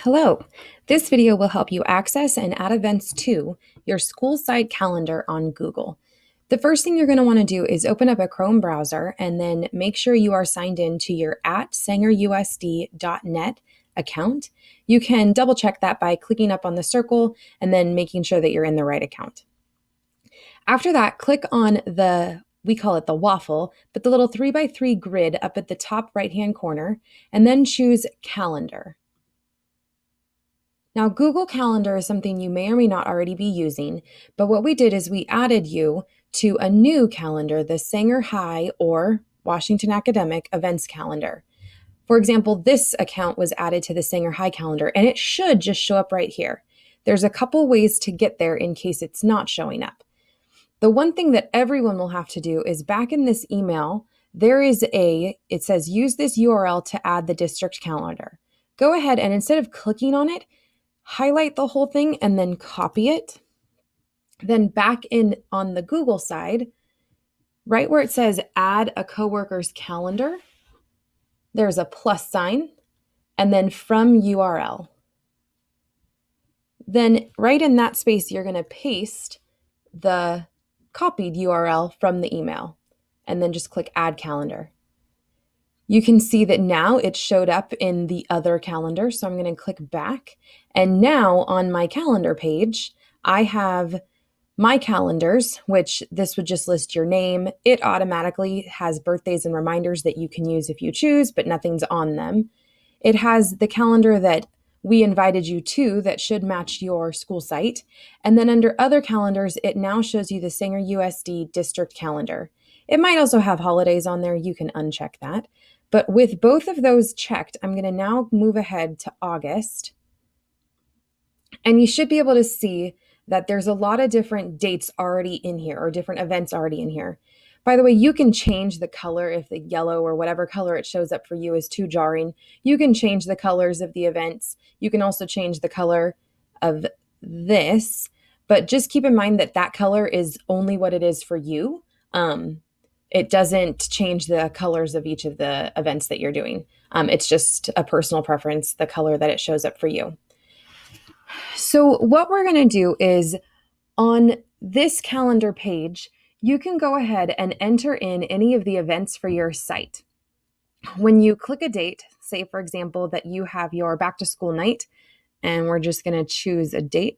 Hello. This video will help you access and add events to your school site calendar on Google. The first thing you're going to want to do is open up a Chrome browser and then make sure you are signed in to your @SangerUSD.net account. You can double check that by clicking up on the circle and then making sure that you're in the right account. After that, click on we call it the waffle, but the little 3x3 grid up at the top right-hand corner, and then choose Calendar. Now, Google Calendar is something you may or may not already be using, but what we did is we added you to a new calendar, the Sanger High or Washington Academic Events Calendar. For example, this account was added to the Sanger High calendar, and it should just show up right here. There's a couple ways to get there in case it's not showing up. The one thing that everyone will have to do is back in this email, it says use this URL to add the district calendar. Go ahead and instead of clicking on it, highlight the whole thing and then copy it. Then back in on the Google side, right where it says add a coworker's calendar, there's a plus sign, and then from URL. Then right in that space, you're going to paste the copied URL from the email, and then just click add calendar. You can see that now it showed up in the other calendar. So I'm going to click back. And now on my calendar page, I have my calendars, which this would just list your name. It automatically has birthdays and reminders that you can use if you choose, but nothing's on them. It has the calendar that we invited you to that should match your school site. And then under other calendars, it now shows you the SangerUSD district calendar. It might also have holidays on there. You can uncheck that. But with both of those checked, I'm going to now move ahead to August. And you should be able to see that there's a lot of different dates already in here or different events already in here. By the way, you can change the color if the yellow or whatever color it shows up for you is too jarring. You can change the colors of the events. You can also change the color of this, but just keep in mind that that color is only what it is for you. It doesn't change the colors of each of the events that you're doing. It's just a personal preference, the color that it shows up for you. So what we're going to do is on this calendar page, you can go ahead and enter in any of the events for your site. When you click a date, say for example that you have your back to school night, and we're just going to choose a date.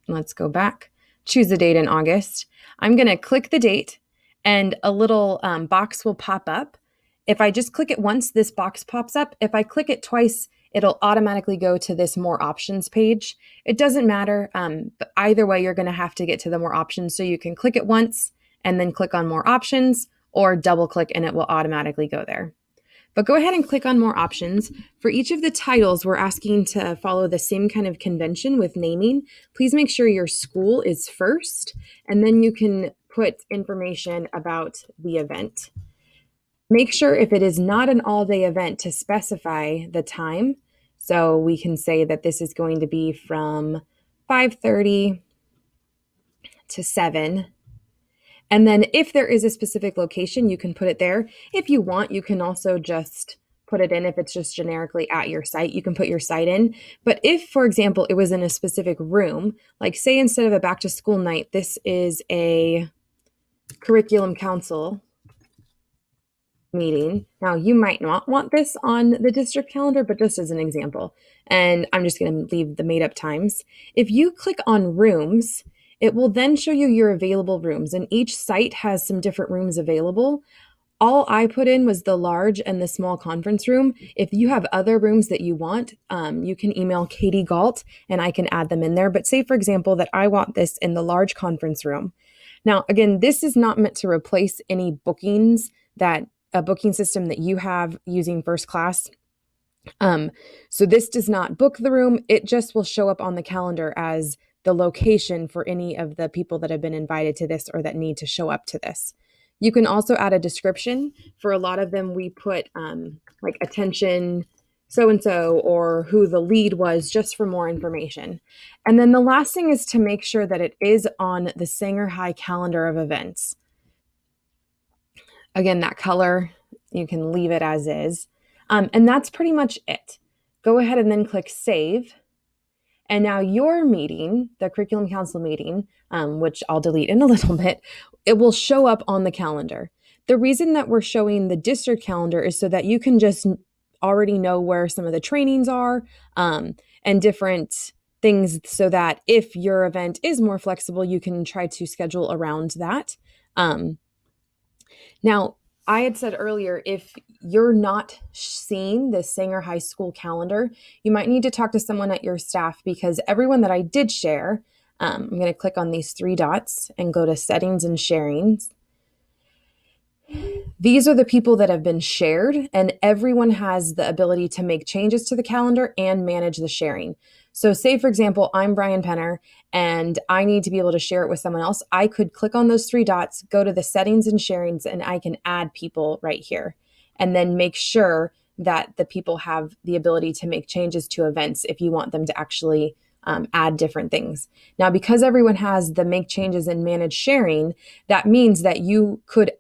Let's go back. Choose a date in August. I'm going to click the date and a little box will pop up. If I just click it once, this box pops up. If I click it twice, it'll automatically go to this more options page. It doesn't matter, but either way, you're going to have to get to the more options. So you can click it once and then click on more options, or double click and it will automatically go there. But go ahead and click on more options. For each of the titles, we're asking to follow the same kind of convention with naming. Please make sure your school is first, and then you can put information about the event. Make sure if it is not an all-day event to specify the time. So we can say that this is going to be from 5:30 to 7. And then if there is a specific location, you can put it there. If you want, you can also just put it in. If it's just generically at your site, you can put your site in. But if, for example, it was in a specific room, like say instead of a back to school night, this is a curriculum council meeting. Now, you might not want this on the district calendar, but just as an example, and I'm just going to leave the made up times. If you click on rooms, it will then show you your available rooms, and each site has some different rooms available. All I put in was the large and the small conference room. If you have other rooms that you want, you can email Katie Galt and I can add them in there. But say, for example, that I want this in the large conference room. Now, again, this is not meant to replace any bookings that a booking system that you have using First Class. So this does not book the room. It just will show up on the calendar as the location for any of the people that have been invited to this or that need to show up to this. You can also add a description. For a lot of them, we put like attention so-and-so or who the lead was just for more information. And then the last thing is to make sure that it is on the Sanger High calendar of events. Again, that color, you can leave it as is. And that's pretty much it. Go ahead and then click Save. And now your meeting, the curriculum council meeting, which I'll delete in a little bit, it will show up on the calendar. The reason that we're showing the district calendar is so that you can just already know where some of the trainings are, and different things, so that if your event is more flexible, you can try to schedule around that. Now, I had said earlier, if you're not seeing the Sanger High School calendar, you might need to talk to someone at your staff, because everyone that I did share, I'm going to click on these three dots and go to Settings and Sharings. These are the people that have been shared, and everyone has the ability to make changes to the calendar and manage the sharing. So say, for example, I'm Brian Penner and I need to be able to share it with someone else. I could click on those three dots, go to the settings and sharings, and I can add people right here, and then make sure that the people have the ability to make changes to events if you want them to actually add different things. Now, because everyone has the make changes and manage sharing, that means that you could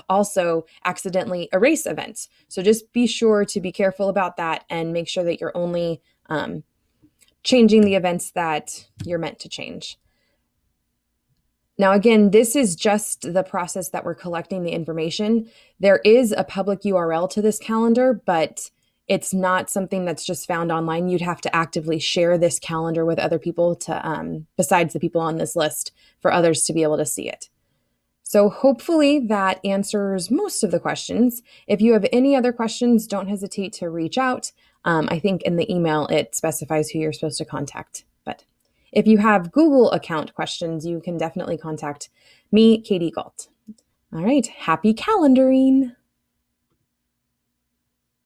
also accidentally erase events. So just be sure to be careful about that and make sure that you're only changing the events that you're meant to change. Now, again, this is just the process that we're collecting the information. There is a public URL to this calendar, but it's not something that's just found online. You'd have to actively share this calendar with other people to, besides the people on this list, for others to be able to see it. So hopefully that answers most of the questions. If you have any other questions, don't hesitate to reach out. I think in the email, it specifies who you're supposed to contact. But if you have Google account questions, you can definitely contact me, Katie Galt. All right, happy calendaring.